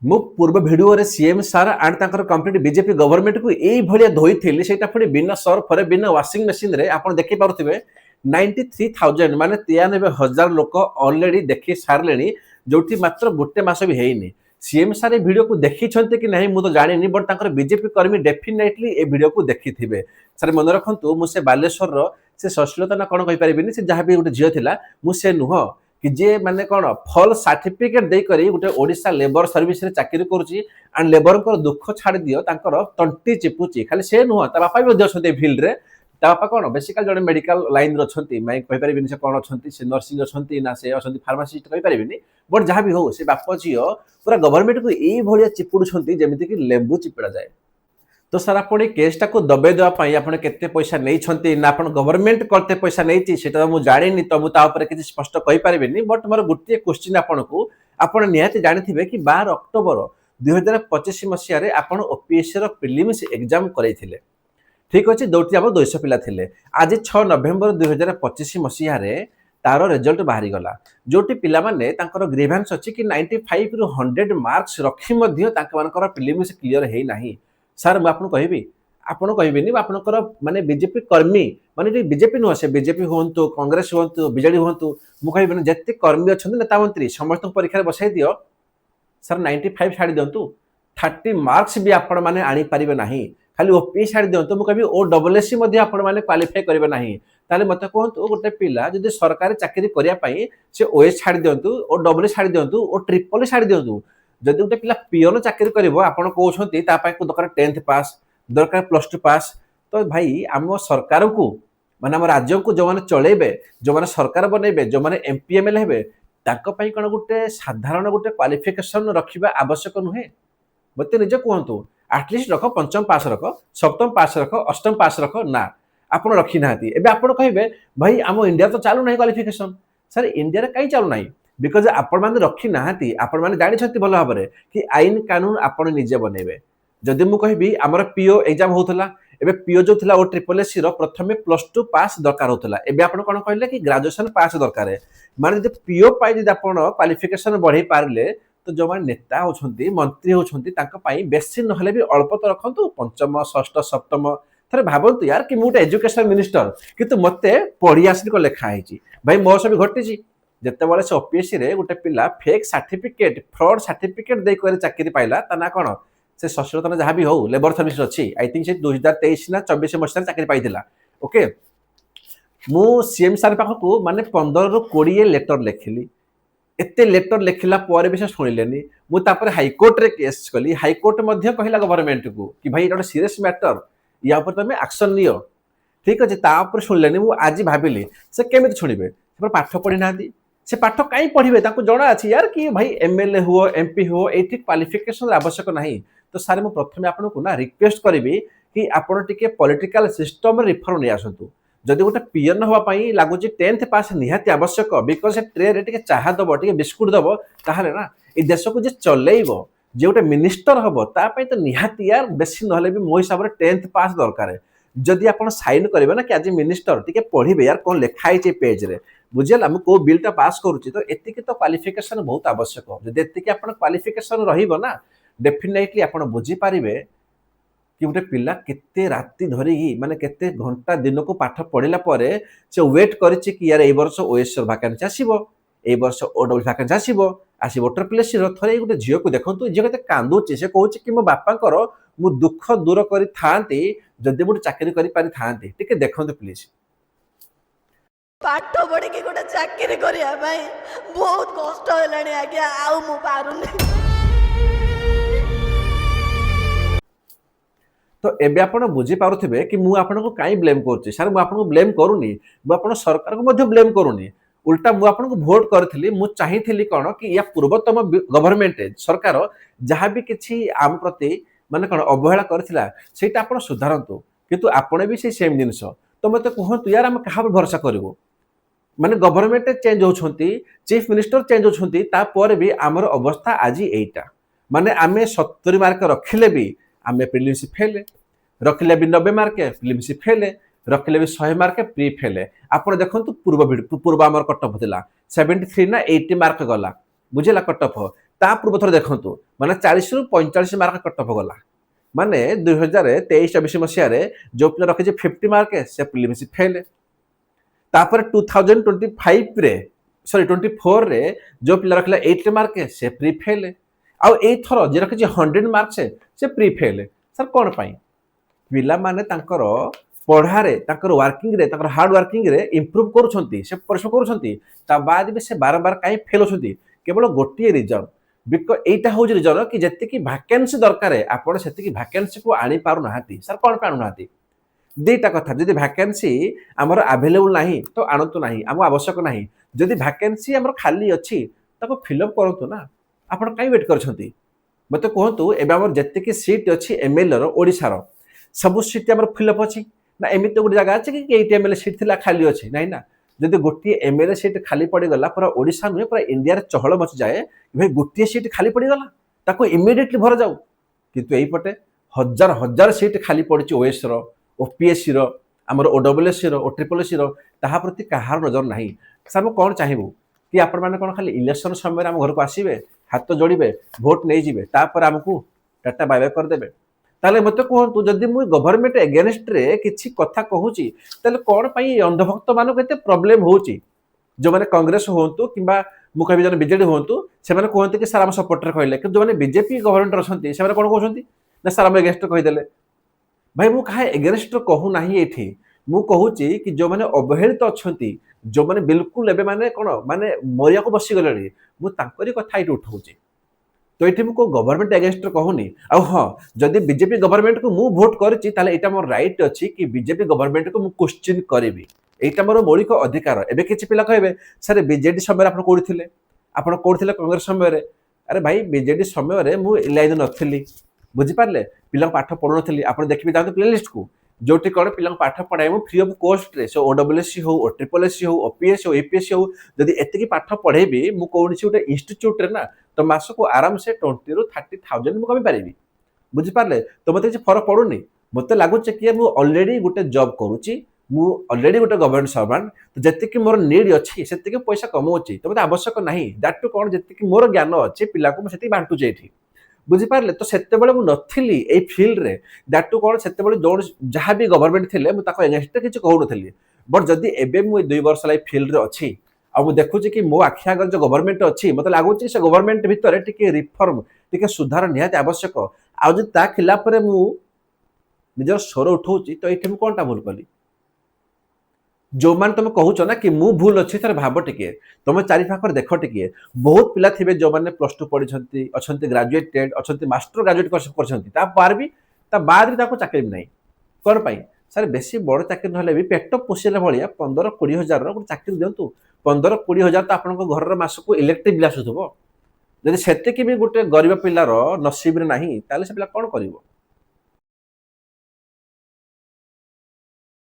मु पूर्व वीडियो रे सीएम सर एंड तांकर कंप्लीट बीजेपी गवर्नमेंट को एई भलिया धोइथिले सेटा पुनी बिना सर्फ रे बिना वाशिंग मशीन रे आपण देखि पारुथिबे 93,000 माने 93,000 लोक ऑलरेडी देखि सारलेनी जोठी मात्र गोटे मास भी हेइनी सीएम सर ए वीडियो को देखि छन्ते कि नहीं मु तो जानिनी बट तांकर बीजेपी कर्मी डेफिनेटली ए वीडियो को देखिथिबे सर मन रखंतु मु से बालेश्वर रो से सश्लीलता ना कोन कहि परिबिनी से जहां भी गोटे झियो थिला मु से नुह कि जे माने कोन फल सर्टिफिकेट दे करी गोटे ओडिसा लेबर सर्विस रे चाकरी करूची एंड लेबर को दुख छाड़ दियो तांकर तंटी चिपुची खाली से नुह ता बापा भी छथि फील्ड रे ता बापा कोन बेसिकली जने मेडिकल लाइन रो छथि मैं कहि परिबिनी से कोन छथि से नर्सिंग छथि ना से छथि फार्मासिस्ट कहि परिबिनी बट जहां भी हो से बाप जियो पूरा गवर्नमेंट को एई भलिया चिपुडु छथि जेमिति कि लेंबू चिपड़ा जाए तो सर आप केसटा को दबे देवाई आप केते पैसा नहीं ना आप गवर्नमेंट करते पैसा नहीं सेटा मुझे जानी तो मुझे किसी स्पष्ट कहींपारे बट मोर गोटे क्वेश्चन आपको आपड़ निहाती जानी कि 12 अक्टोबर 2025 मसीह आप ओपीएससी प्रिलिम्स एग्जाम करते ठीक अच्छे जो 200 पिला थे आज 6 नवेम्बर 2025 मसीह तार रिजल्ट बाहरी गला जोटी पिला माने तांकर ग्रीवेंस अच्छी कि 95 रु 100 मार्क्स रखी प्रिलिम्स क्लीयर है नहीं सर मुझे आपको कहबी आपड़ कहबी आपंकर माने बीजेपी कर्मी माने बीजेपी नुह से बीजेपी हूँ कांग्रेस हूँ बीजेडी हूँ मुझे कहबी जिते कर्मी अच्छा नेता मंत्री समस्त परीक्षा बसाई दियो सर 95 छाड़ी दिंतु 30 मार्क्स भी आपण मैंने आनीपारे ना खाली ओपी छाड़ी दिंतु मुझे कहबी ओ डबलएससी आपण मैंने क्वालिफाई करेंगे ना ताले मत कहतु गोटे पिला जब सरकारी चाकरी करने से ओएस छाड़ी दिंतु ओ डबल छाड़ी दिंतु ओ ट्रिपल छाड़ी दिंतु जदि गोटे पिला पिओन चाकरी करिवो आपण कहउछंती ता पाई को दरकार 10th पास दरकार +2 पास तो भाई आम सरकार को माने हम राज्य को जो माने चलेबे जो माने सरकार बनेबे जो माने एमपीएमएल हेबे ताको पाई कोन गोटे साधारण गोटे क्वालिफिकेशन रखिबा आवश्यक नुहे मते निजे कहंतु एटलीस्ट रख पंचम पास रख सप्तम पास रख अष्टम पास रख ना आपण रखी नाती एबे आपण कहिबे भाई आम इंडिया तो चालू नाही क्वालिफिकेशन सर इंडिया रे काई चालू नाही बिकज आपण माने रखी नाहाती आपण माने जानि छथि भलो भाबरे कि आईन कानून आपण निजे बनेबे जदि मु कहिबी हमर पीओ एग्जाम होतला एबे पीओ जो थिला ओ ट्रिपल एससी रो प्रथमे +2 पास दरकार होतला एबे आपण कोन कहले कि ग्रेजुएशन पास दरकार है माने जदि पीओ पाई जदि आपण क्वालिफिकेशन बढ़े पारले तो जो माने नेता होछंती मंत्री होछंती तांका पाई बेसी नहले भी अल्प तो रखंतु पंचम षष्ठ सप्तम थरे भाबंतु यार कि मुटे एजुकेशन मिनिस्टर किंतु मते पढ़ी आसी को लेखा हैची भाई मो सब घटिची जिते बड़े से ओपीएससी रे गोटे पिला फेक सर्टिफिकेट फ्रॉड सर्टिफिकेट दे कर चाकरी पाइला ता ना कोन से सशरतन जहाँ भी हो लेबर सर्विस अच्छी आई थिंक से 2023 ना 24 मसीह चाकरी पाइला ओके मु सीएम सर पाखक माने 15 रु 20 लेटर लिखिली एते लेटर लिखिला पर भी से सुनिलेनी मु तापर हाईकोर्ट रे केस कली हाईकोर्ट मध्य कहला गवर्नमेंट को कि भाई एटा सीरियस मैटर या ऊपर तमे एक्शन लियो ठीक अछि ता ऊपर सुनलेनी मु आज भाबिली से केमिति सुनिबे से पाठ पढ़ी नादी से पाठ कहीं पढ़े जना अच्छी यार कि भाई एमएलए हुआ एमपी हुआ ये क्वालिफिकेशन आवश्यक नहीं तो सारे मुझे प्रथम आपको ना रिक्वेस्ट करी कि आपड़ टे पॉलिटिकल सिस्टम रिफॉर्म नहीं आसतु जदि गोटे पीएन हाँपाई लगुच 10th पास निहाती आवश्यक बिकज ट्रे टे चाह दब टे बिस्कुट दब ताहले ना ये देश को जे चलेब जे गोटे मिनिस्टर हम तापाई तो निहाती यार बेसी ना भी मो हिसाब से 10th पास दरकार जदि आप साइन करेंगे ना कि आज मिनिस्टर टे पढ़े यार कौन लिखाई पेज रे बुझेल आम को बिलटा पास करुच्ची तो एतिक तो क्वालिफिकेशन बहुत आवश्यक जब एतिक आप क्वालिफिकेशन रहिबो ना डेफिनेटली आप बुझीपारे कि गोटे पिला केते राति धरिकी माने केते घंटा दिन को पाठ पढ़ला परे से वेट करिछि कि यार ए वर्ष ओएस वैकेंसी आसीबो ए वर्ष ओडब्ल्यू वैकेंसी आसीबो ट्रिपल रो थरे गोटे झियो को देखंतु झियो केते कांदुछि से कहूछि कि मो बापांकर मु दुख दूर करि थांती जदि मु चाकरी करि पारि थांती टिके देखंतु प्लीज पाठ पढ़ी कि गोटे चाकरी करिया भाई बहुत कष्ट हेलानी आज्ञा आउ मु पारुनी तो एबे आपण बुझी पारुथिबे कि मु आपनको काई ब्लेम करछि सर मु आपनको ब्लेम करूनी मु आपण सरकार को मध्ये ब्लेम करूनी उल्टा मु आपनको वोट करथिली मु चाहिथिली कोन कि या पूर्वतम गवर्नमेंट सरकार जहाँ भी किछि आम प्रति माने कोन अवहेला करथिला सेटा आपण सुधारंतु किंतु आपण भी से सेम जिंस तो मते कहंतु यार हम कहा भरोसा करबो माने गवर्नमेंट चेंज होछंती चीफ मिनिस्टर चेंज होछंती ता पर भी हमर अवस्था आज एटा माने आमे 70 मार्क रखिले भी आमे प्रिलिम्स फेल रखिले भी 90 मार्क प्रिलिम्स फेल रखिले भी 100 मार्क प्री फेल आपण देखंतु पूर्व आमर कट ऑफ थिला 73 ना 80 मार्क गला बुझेला कट ऑफ ତା ପୂର୍ବ ଥର ଦେଖନ୍ତୁ ମାନେ 40 ରୁ 45 ମାର୍କ କଟ୍ ଅଫ୍ ଗଲା ମାନେ 2023-24 ମସିହାରେ ଯୋଉ ପିଲା ରଖିଛି 50 ମାର୍କ ସେ ପ୍ରିଲିମ୍ସ ଫେଲ୍। ତାପରେ 2025 ରେ ସରି 24 ରେ ଯୋଉ ପିଲା ରଖିଲା 80 ମାର୍କ ସେ ପ୍ରି ଫେଲ୍। ଆଉ ଏଇଥର ଯେ ରଖିଛି 100 ମାର୍କ ସେ ପ୍ରି ଫେଲ୍। ସାର୍ କ'ଣ ପାଇଁ? ପିଲାମାନେ ତାଙ୍କର ପଢ଼ାରେ ତାଙ୍କର ୱାର୍କିଂରେ ତାଙ୍କର ହାର୍ଡ ୱାର୍କିଂରେ ଇମ୍ପ୍ରୁଭ୍ କରୁଛନ୍ତି, ସେ ପରିଶ୍ରମ କରୁଛନ୍ତି, ତା ବାଦ ବି ସେ ବାରମ୍ବାର କାହିଁ ଫେଲ୍ ହେଉଛନ୍ତି? କେବଳ ଗୋଟିଏ ରିଜନ୍, এইটা হচ্ছে রিজন কি যেତିକି ভ্যাকেন্সি দরকার ଆପଣ ସେତିକି ଭ୍ୟାକେନ୍ସିକୁ ଆଣିପାରୁନାହାନ୍ତି। ସାର୍ କ'ଣ ପାଇଁ ଆଣୁନାହାନ୍ତି? ଦୁଇଟା କଥା, ଯଦି ଭ୍ୟାକେନ୍ସି ଆମର ଆଭେଲେବୁଲ୍ ନାହିଁ ତ ଆଣନ୍ତୁ ନାହିଁ, ଆମକୁ ଆବଶ୍ୟକ ନାହିଁ। ଯଦି ଭ୍ୟାକେନ୍ସି ଆମର ଖାଲି ଅଛି ତାକୁ ଫିଲ୍ଅପ୍ କରନ୍ତୁ ନା, ଆପଣ କାହିଁ ୱେଟ୍ କରିଛନ୍ତି? ମୋତେ କୁହନ୍ତୁ ଏବେ ଆମର ଯେତିକି ସିଟ୍ ଅଛି ଏମ୍ଏଲ୍ଏର ଓଡ଼ିଶାର ସବୁ ସିଟ୍ ଆମର ଫିଲ୍ଅପ୍ ଅଛି ନା ଏମିତି ଗୋଟେ ଜାଗା ଅଛି କି ଏଇଟି ଏମ୍ଏଲ୍ଏ ସିଟ୍ ଥିଲା ଖାଲି ଅଛି? ନାହିଁ ନା। ଯଦି ଗୋଟିଏ ଏମ୍ଏଲ୍ଏ ସିଟ୍ ଖାଲି ପଡ଼ିଗଲା ପୁରା ଓଡ଼ିଶା ନୁହେଁ ପୁରା ଇଣ୍ଡିଆରେ ଚହଳ ମଚିଯାଏ, ଭାଇ ଗୋଟିଏ ସିଟ୍ ଖାଲି ପଡ଼ିଗଲା ତାକୁ ଇମିଡ଼ିଏଟଲି ଭରାଯାଉ। କିନ୍ତୁ ଏଇପଟେ ହଜାର ହଜାର ସିଟ୍ ଖାଲି ପଡ଼ିଛି ଓଏସ୍ର, ଓପିଏସ୍ସିର, ଆମର ଓଡବ୍ଲ୍ୟୁଏସ୍ସିର, ଓଟ୍ରିପଲ୍ଏସ୍ସିର, ତାହା ପ୍ରତି କାହାର ନଜର ନାହିଁ। ସାର୍ ମୁଁ କ'ଣ ଚାହିଁବୁ କି ଆପଣମାନେ କ'ଣ ଖାଲି ଇଲେକ୍ସନ୍ ସମୟରେ ଆମ ଘରକୁ ଆସିବେ, ହାତ ଯୋଡ଼ିବେ, ଭୋଟ୍ ନେଇଯିବେ, ତାପରେ ଆମକୁ ଟାଟା ବାଏ ବାଏ କରିଦେବେ? ତାହେଲେ ମୋତେ କୁହନ୍ତୁ ଯଦି ମୁଁ ଗଭର୍ଣ୍ଣମେଣ୍ଟ ଏଗେନଷ୍ଟରେ କିଛି କଥା କହୁଛି ତାହେଲେ କ'ଣ ପାଇଁ ଅନ୍ଧଭକ୍ତମାନଙ୍କୁ ଏତେ ପ୍ରୋବ୍ଲେମ୍ ହେଉଛି? ଯେଉଁମାନେ କଂଗ୍ରେସ ହୁଅନ୍ତୁ କିମ୍ବା ମୁଁ କହିବି ଜଣେ ବିଜେଡି ହୁଅନ୍ତୁ, ସେମାନେ କୁହନ୍ତି କି ସାର୍ ଆମ ସପୋର୍ଟରେ କହିଲେ, କିନ୍ତୁ ଯେଉଁମାନେ ବିଜେପି ଗଭର୍ଣ୍ଣମେଣ୍ଟରେ ଅଛନ୍ତି ସେମାନେ କ'ଣ କହୁଛନ୍ତି ନା ସାର୍ ଆମ ଏଗେନଷ୍ଟରେ କହିଦେଲେ। ଭାଇ ମୁଁ କାହା ଏଗେନଷ୍ଟରେ କହୁନାହିଁ ଏଠି, ମୁଁ କହୁଛି କି ଯେଉଁମାନେ ଅବହେଳିତ ଅଛନ୍ତି, ଯେଉଁମାନେ ବିଲକୁଲ ଏବେ ମାନେ କ'ଣ ମାନେ ମରିବାକୁ ବସିଗଲେଣି, ମୁଁ ତାଙ୍କରି କଥା ଏଇଠି ଉଠଉଛି। ତ ଏଠି ମୁଁ କେଉଁ ଗଭର୍ଣ୍ଣମେଣ୍ଟ ଏଗେନଷ୍ଟରେ କହୁନି। ଆଉ ହଁ, ଯଦି ବିଜେପି ଗଭର୍ଣ୍ଣମେଣ୍ଟକୁ ମୁଁ ଭୋଟ୍ କରିଛି ତାହେଲେ ଏଇଟା ମୋର ରାଇଟ୍ ଅଛି କି ବିଜେପି ଗଭର୍ଣ୍ଣମେଣ୍ଟକୁ ମୁଁ କ୍ୱେଶ୍ଚିନ୍ କରିବି, এইটা ମୋର ମୌଳିକ ଅଧିକାର। ଏବେ କିଛି ପିଲା କହିବେ ସାର୍ ବିଜେଡି ସମୟରେ ଆପଣ କୋଉଠି ଥିଲେ, ଆପଣ କୋଉଠି ଥିଲେ କଂଗ୍ରେସ ସମୟରେ? ଆରେ ଭାଇ ବିଜେଡି ସମୟରେ ମୁଁ ଏ ଲାଇନ୍ ନଥିଲି, ବୁଝିପାରିଲେ? ପିଲାଙ୍କୁ ପାଠ ପଢ଼ୁନଥିଲି। ଆପଣ ଦେଖିବେ ଯାଆନ୍ତୁ ପ୍ଲେ ଲିଷ୍ଟକୁ, ଯୋଉଠି କ'ଣ ପିଲାଙ୍କୁ ପାଠ ପଢ଼ାଏ ମୁଁ ଫ୍ରି ଅଫ୍ କଷ୍ଟରେ, ସେ ଓଡବ୍ଲ୍ୟୁଏସ୍ସି ହଉ, ଓଟ୍ରିପଲ୍ଏସ୍ସି ହଉ, ଓପିଏସ୍ ହଉ, ଏପିଏସ୍ସି ହଉ, ଯଦି ଏତିକି ପାଠ ପଢ଼େଇବି ମୁଁ କୌଣସି ଗୋଟେ ଇନଷ୍ଟିଚ୍ୟୁଟ୍ରେ ନା, ତ ମାସକୁ ଆରାମସେ 20 ରୁ 30,000 ମୁଁ କମିପାରିବି। ବୁଝିପାରିଲେ? ତ ମୋତେ କିଛି ଫରକ ପଡ଼ୁନି। ମୋତେ ଲାଗୁଛି କି ମୁଁ ଅଲରେଡ଼ି ଗୋଟେ ଜବ୍ କରୁଛି, ମୁଁ ଅଲରେଡ଼ି ଗୋଟେ ଗଭର୍ଣ୍ଣମେଣ୍ଟ ସର୍ଭାଣ୍ଟ, ତ ଯେତିକି ମୋର ନିଡ୍ ଅଛି ସେତିକି ପଇସା କମାଉଛି, ତ ମୋତେ ଆବଶ୍ୟକ ନାହିଁ। ଦ୍ୟାଟ୍ ଟୁ କ'ଣ ଯେତିକି ମୋର ଜ୍ଞାନ ଅଛି ପିଲାକୁ ମୁଁ ସେତିକି ବାଣ୍ଟୁଛି ଏଇଠି, ବୁଝିପାରିଲେ? ତ ସେତେବେଳେ ମୁଁ ନଥିଲି ଏଇ ଫିଲ୍ଡରେ, ଦ୍ୟାଟ୍ ଟୁ କ'ଣ ସେତେବେଳେ ଯେଉଁ ଯାହା ବି ଗଭର୍ଣ୍ଣମେଣ୍ଟ ଥିଲେ ମୁଁ ତାଙ୍କ ଏଗେନଷ୍ଟରେ କିଛି କହୁନଥିଲି। ବଟ୍ ଯଦି ଏବେ ମୁଁ ଏ 2 ବର୍ଷ ହେଲା ଏଇ ଫିଲ୍ଡରେ ଅଛି ଆଉ ମୁଁ ଦେଖୁଛି କି ମୋ ଆଖି ଆଗରେ ଯେଉଁ ଗଭର୍ଣ୍ଣମେଣ୍ଟ ଅଛି, ମୋତେ ଲାଗୁଛି ସେ ଗଭର୍ଣ୍ଣମେଣ୍ଟ ଭିତରେ ଟିକେ ରିଫର୍ମ, ଟିକେ ସୁଧାର ନିହାତି ଆବଶ୍ୟକ। ଆଉ ଯଦି ତା ଖିଲାଫରେ ମୁଁ ନିଜର ସ୍ୱର ଉଠଉଛି ତ ଏଇଠି ମୁଁ କ'ଣଟା ଭୁଲ କଲି? ଯେଉଁମାନେ ତମେ କହୁଛ ନା କି ମୁଁ ଭୁଲ ଅଛି, ଥରେ ଭାବ ଟିକେ, ତମେ ଚାରି ପାଖରେ ଦେଖ ଟିକେ, ବହୁତ ପିଲା ଥିବେ ଯେଉଁମାନେ +2 ପଢ଼ିଛନ୍ତି, ଅଛନ୍ତି ଗ୍ରାଜୁଏଟେଡ୍, ଅଛନ୍ତି ମାଷ୍ଟର ଗ୍ରାଜୁଏଟ୍ କରିଛନ୍ତି, ତା ବାଦ ବି ତାକୁ ଚାକିରି ନାହିଁ। କ'ଣ ପାଇଁ? ସାର୍ ବେଶୀ ବଡ଼ ଚାକିରି ନହେଲେ ବି ପେଟ ପୋଷିଲା ଭଳିଆ 15-20 ହଜାରର ଗୋଟେ ଚାକିରି ଦିଅନ୍ତୁ। 15-20 ହଜାର ତ ଆପଣଙ୍କ ଘରର ମାସକୁ ଇଲେକ୍ଟ୍ରିକ୍ ବିଲ୍ ଆସୁଥିବ। ଯଦି ସେତିକି ବି ଗୋଟେ ଗରିବ ପିଲାର ନସିବରେ ନାହିଁ ତାହେଲେ ସେ ପିଲା କ'ଣ କରିବ?